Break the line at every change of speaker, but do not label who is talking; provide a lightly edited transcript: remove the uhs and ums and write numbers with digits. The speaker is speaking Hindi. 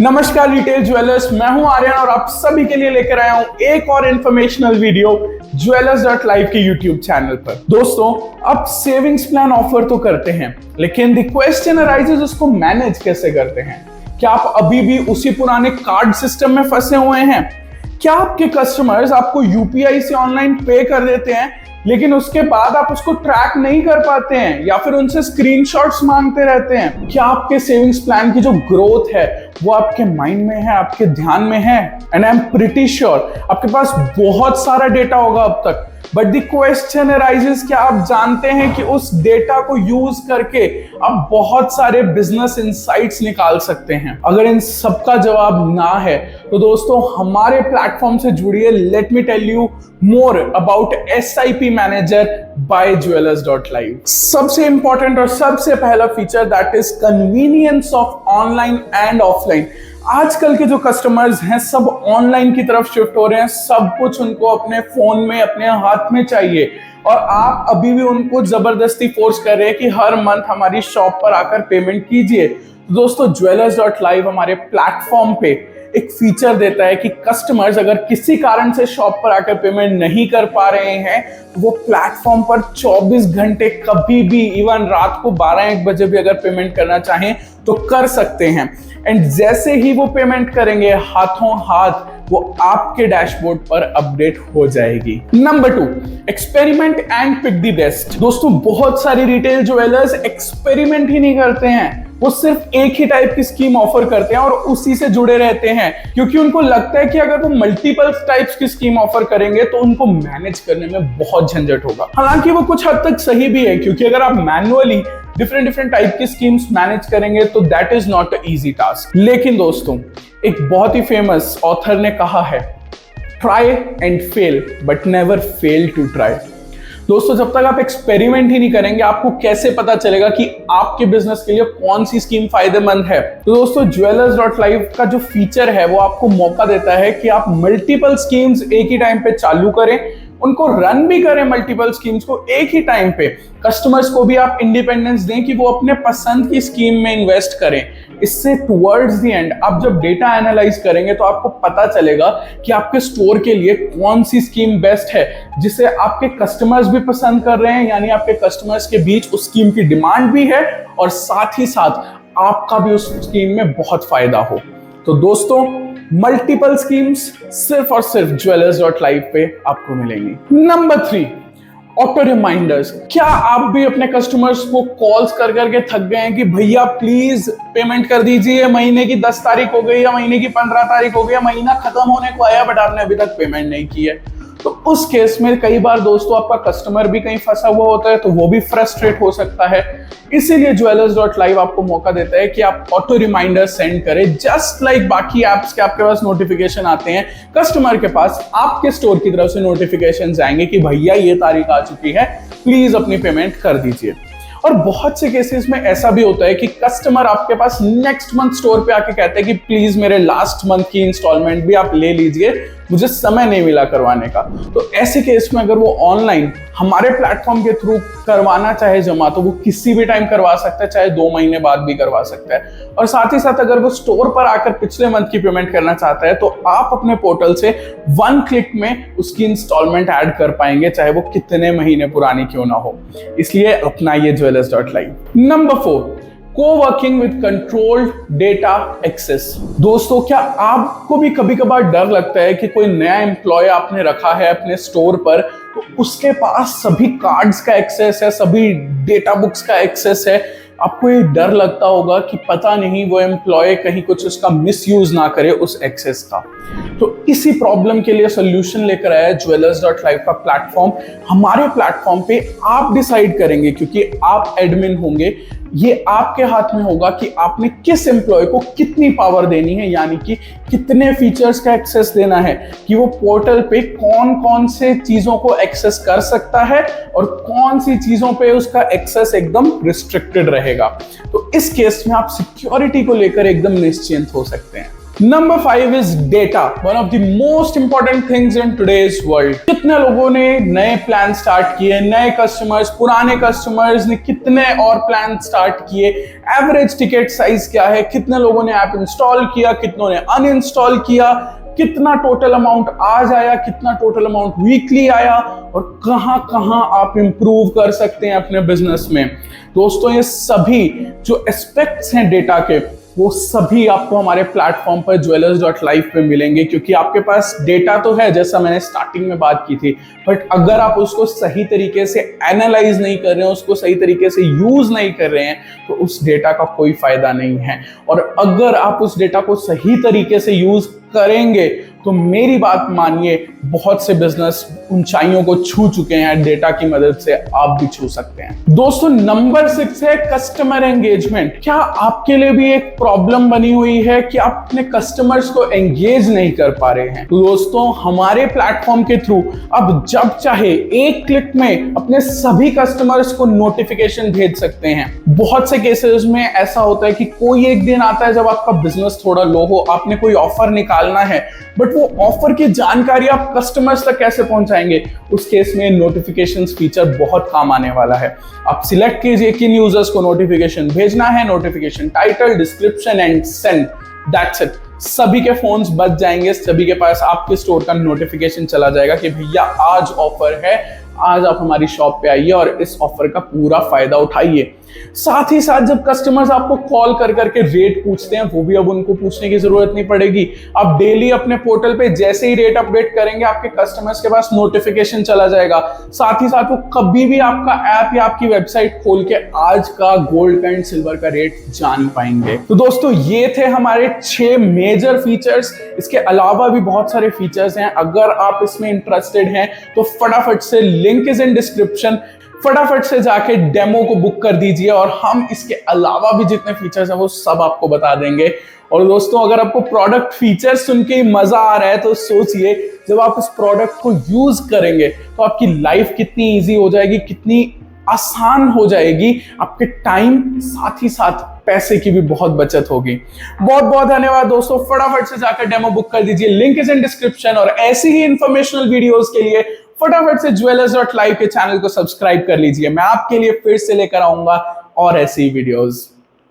नमस्कार रिटेल ज्वेलर्स, मैं हूं आर्यन और आप सभी के लिए लेकर आया हूं एक और इन्फॉर्मेशनल वीडियो ज्वेलर्स.live के यूट्यूब चैनल पर। दोस्तों, अब सेविंग्स प्लान ऑफर तो करते हैं, लेकिन द क्वेश्चन अराइजेस उसको मैनेज कैसे करते हैं। क्या आप अभी भी उसी पुराने कार्ड सिस्टम में फंसे हुए हैं? क्या आपके कस्टमर्स आपको यूपीआई से ऑनलाइन पे कर देते हैं, लेकिन उसके बाद आप उसको ट्रैक नहीं कर पाते हैं, या फिर उनसे स्क्रीनशॉट्स मांगते रहते हैं? क्या आपके सेविंग्स प्लान की जो ग्रोथ है वो आपके माइंड में है, आपके ध्यान में है? And I am pretty sure आपके पास बहुत सारा डेटा होगा अब तक, बट द क्वेश्चन अराइजेस, क्या आप जानते हैं कि उस डेटा को यूज करके आप बहुत सारे बिजनेस इंसाइट्स निकाल सकते हैं? अगर इन सबका जवाब ना है तो दोस्तों हमारे प्लेटफॉर्म से जुड़िए। Let me tell you more about SIP manager by ज्वेलर्स.live। सबसे इंपॉर्टेंट और सबसे पहला feature that is convenience of online and offline. आजकल के जो कस्टमर्स हैं सब ऑनलाइन की तरफ शिफ्ट हो रहे हैं, सब कुछ उनको अपने फोन में, अपने हाथ में चाहिए, और आप अभी भी उनको जबरदस्ती फोर्स कर रहे हैं कि हर मंथ हमारी शॉप पर आकर पेमेंट कीजिए। तो दोस्तों, ज्वेलर्स.live हमारे प्लेटफॉर्म पे एक फीचर देता है कि कस्टमर्स अगर किसी कारण से शॉप पर आकर पेमेंट नहीं कर पा रहे हैं तो वो प्लेटफॉर्म पर 24 घंटे कभी भी, इवन रात को 12-1 बजे भी अगर पेमेंट करना चाहें तो कर सकते हैं। एंड जैसे ही वो पेमेंट करेंगे, हाथों हाथ वो आपके डैशबोर्ड पर अपडेट हो जाएगी। Number 2, experiment and pick the best. दोस्तों, बहुत सारे रिटेल ज्वेलर्स एक्सपेरिमेंट ही नहीं करते हैं, वो सिर्फ एक ही टाइप की स्कीम ऑफर करते हैं और उसी से जुड़े रहते हैं, क्योंकि उनको लगता है कि अगर वो मल्टीपल टाइप्स की स्कीम ऑफर करेंगे तो उनको मैनेज करने में बहुत झंझट होगा। हालांकि वो कुछ हद तक सही भी है, क्योंकि अगर आप मैनुअली डिफरेंट टाइप की स्कीम्स मैनेज करेंगे तो that is not a easy task. लेकिन दोस्तों, एक बहुत ही फेमस ऑथर ने कहा है, try and fail but never fail to try. दोस्तों, जब तक आप एक्सपेरिमेंट ही नहीं करेंगे, आपको कैसे पता चलेगा कि आपके बिजनेस के लिए कौन सी स्कीम फायदेमंद है? तो दोस्तों, ज्वेलर्स.live का जो फीचर है वो आपको मौका देता है कि आप मल्टीपल स्कीम्स एक ही टाइम पे चालू करें, उनको रन भी करें मल्टीपल स्कीम्स को एक ही टाइम पे। कस्टमर्स को भी आप इंडिपेंडेंस दें कि वो अपने पसंद की स्कीम में इन्वेस्ट करें। इससे टुवर्ड्स द एंड आप जब डेटा एनालाइज करेंगे तो आपको पता चलेगा कि आपके स्टोर के लिए कौन सी स्कीम बेस्ट है, जिसे आपके कस्टमर्स भी पसंद कर रहे हैं, यानी आपके कस्टमर्स के बीच उस स्कीम की डिमांड भी है और साथ ही साथ आपका भी उस स्कीम में बहुत फायदा हो। तो दोस्तों, मल्टीपल स्कीम्स सिर्फ और सिर्फ ज्वेलर्स.live पे आपको मिलेंगी। Number 3, auto reminders. क्या आप भी अपने कस्टमर्स को कॉल्स कर करके थक गए हैं कि भैया प्लीज पेमेंट कर दीजिए, महीने की 10 तारीख हो गई या महीने की 15 तारीख हो गई, महीना खत्म होने को आया बट आपने अभी तक पेमेंट नहीं की है? तो उस केस में कई बार दोस्तों आपका कस्टमर भी कहीं फंसा हुआ होता है, तो वो भी फ्रस्ट्रेट हो सकता है। इसीलिए ज्वेलर्स.live आपको मौका देता है कि आप ऑटो रिमाइंडर सेंड करें, जस्ट लाइक बाकी एप्स के आपके पास नोटिफिकेशन आते हैं। कस्टमर के पास आपके स्टोर की तरफ से नोटिफिकेशन जाएंगे कि भैया ये तारीख आ चुकी है, प्लीज अपनी पेमेंट कर दीजिए। और बहुत से केसेस में ऐसा भी होता है कि कस्टमर आपके पास नेक्स्ट मंथ स्टोर पे आके कहते हैं कि प्लीज मेरे लास्ट मंथ की इंस्टॉलमेंट भी आप ले लीजिए, मुझे समय नहीं मिला करवाने का। तो ऐसे केस में अगर वो ऑनलाइन हमारे प्लेटफॉर्म के थ्रू करवाना चाहे जमा, तो वो किसी भी टाइम करवा सकता है, चाहे 2 महीने बाद भी करवा सकता है। और साथ ही साथ अगर वो स्टोर पर आकर पिछले मंथ की पेमेंट करना चाहता है तो आप अपने पोर्टल से 1 क्लिक में उसकी इंस्टॉलमेंट ऐड कर पाएंगे, चाहे वो कितने महीने पुरानी क्यों ना हो। इसलिए अपनाइए ज्वेलर्स.live। Number 4, coworking with controlled data access. दोस्तों, क्या आपको भी कभी कभार डर लगता है कि कोई नया एम्प्लॉय आपने रखा है अपने स्टोर पर, तो उसके पास सभी कार्ड्स का एक्सेस है, सभी डेटा बुक्स का एक्सेस है? आपको ये डर लगता होगा कि पता नहीं वो एम्प्लॉय कहीं कुछ उसका मिसयूज ना करे उस एक्सेस का। तो इसी प्रॉब्लम के लिए सोल्यूशन लेकर आया है ज्वेलर्स.live का प्लेटफॉर्म। हमारे प्लेटफॉर्म पे आप डिसाइड करेंगे, क्योंकि आप एडमिन होंगे, ये आपके हाथ में होगा कि आपने किस एम्प्लॉय को कितनी पावर देनी है, यानी कि कितने फीचर्स का एक्सेस देना है, कि वो पोर्टल पे कौन कौन से चीजों को एक्सेस कर सकता है और कौन सी चीजों पे उसका एक्सेस एकदम रिस्ट्रिक्टेड रहेगा। तो इस केस में आप सिक्योरिटी को लेकर एकदम निश्चिंत हो सकते हैं। Number 5 is data, one of the most important things in today's world. कितने लोगों ने नए प्लान स्टार्ट किए, नए कस्टमर्स, पुराने कस्टमर्स ने कितने और प्लान स्टार्ट किए, एवरेज टिकट साइज क्या है, कितने लोगों ने ऐप इंस्टॉल किया, कितनों ने अनइंस्टॉल किया, कितना टोटल अमाउंट आज आया, कितना टोटल अमाउंट वीकली आया, और कहां कहां आप इंप्रूव कर सकते हैं अपने बिजनेस में। दोस्तों, ये सभी जो एस्पेक्ट्स हैं डेटा के, वो सभी आपको हमारे प्लेटफॉर्म पर jewelers.live पे मिलेंगे, क्योंकि आपके पास डेटा तो है, जैसा मैंने स्टार्टिंग में बात की थी, बट अगर आप उसको सही तरीके से एनालाइज नहीं कर रहे हैं, उसको सही तरीके से यूज नहीं कर रहे हैं, तो उस डेटा का कोई फायदा नहीं है। और अगर आप उस डेटा को सही तरीके से यूज करेंगे तो मेरी बात मानिए, बहुत से बिजनेस ऊंचाइयों को छू चुके हैं, डेटा की मदद से आप भी छू सकते हैं। दोस्तों, नंबर 6 है कस्टमर एंगेजमेंट। क्या आपके लिए भी एक प्रॉब्लम बनी हुई है कि आप अपने कस्टमर्स को एंगेज नहीं कर पा रहे हैं? तो दोस्तों, हमारे प्लेटफॉर्म के थ्रू अब जब चाहे एक क्लिक में अपने सभी कस्टमर्स को नोटिफिकेशन भेज सकते हैं। बहुत से केसेस में ऐसा होता है कि कोई एक दिन आता है जब आपका बिजनेस थोड़ा लो हो, आपने कोई ऑफर निकालना है, बट वो ऑफर की जानकारी आप कस्टमर्स तक कैसे पहुंचाएंगे? उस केस में नोटिफिकेशंस फीचर बहुत काम आने वाला है। आप सिलेक्ट कीजिए किन यूजर्स को नोटिफिकेशन भेजना है, notification title, description and send, that's it. सभी के फोन्स बच जाएंगे, सभी के पास आपके स्टोर का नोटिफिकेशन चला जाएगा कि भैया आज ऑफर है, आज आप हमारी शॉप पे आइए और इस ऑफर का पूरा फायदा उठाइए। साथ ही साथ जब कस्टमर्स आपको कॉल कर करके रेट पूछते हैं, वो भी अब उनको पूछने की जरूरत नहीं पड़ेगी। आप डेली अपने पोर्टल पे जैसे ही रेट अपडेट करेंगे, आपके कस्टमर्स के पास नोटिफिकेशन चला जाएगा। साथ ही साथ वो कभी भी आपका ऐप या आपकी वेबसाइट खोल के आज का गोल्ड एंड सिल्वर का रेट जान पाएंगे। तो दोस्तों, ये थे हमारे 6 मेजर फीचर्स। इसके अलावा भी बहुत सारे फीचर्स हैं। अगर आप इसमें इंटरेस्टेड हैं तो फटाफट से, लिंक इज इन डिस्क्रिप्शन, फटाफट से जाके डेमो को बुक कर दीजिए और हम इसके अलावा भी जितने फीचर्स हैं वो सब आपको बता देंगे। और दोस्तों, अगर आपको प्रोडक्ट फीचर्स सुन के मजा आ रहा है तो सोचिए, जब आप इस प्रोडक्ट को यूज करेंगे तो आपकी लाइफ कितनी इजी हो जाएगी, कितनी आसान हो जाएगी, आपके टाइम साथ ही साथ पैसे की भी बहुत बचत होगी। बहुत बहुत धन्यवाद दोस्तों। फटाफट से जाकर डेमो बुक कर दीजिए, लिंक इज इन डिस्क्रिप्शन। और ऐसी ही इंफॉर्मेशनल वीडियोस के लिए फटाफट से jewelers.live के चैनल को सब्सक्राइब कर लीजिए। मैं आपके लिए फिर से लेकर आऊंगा और ऐसी वीडियोस।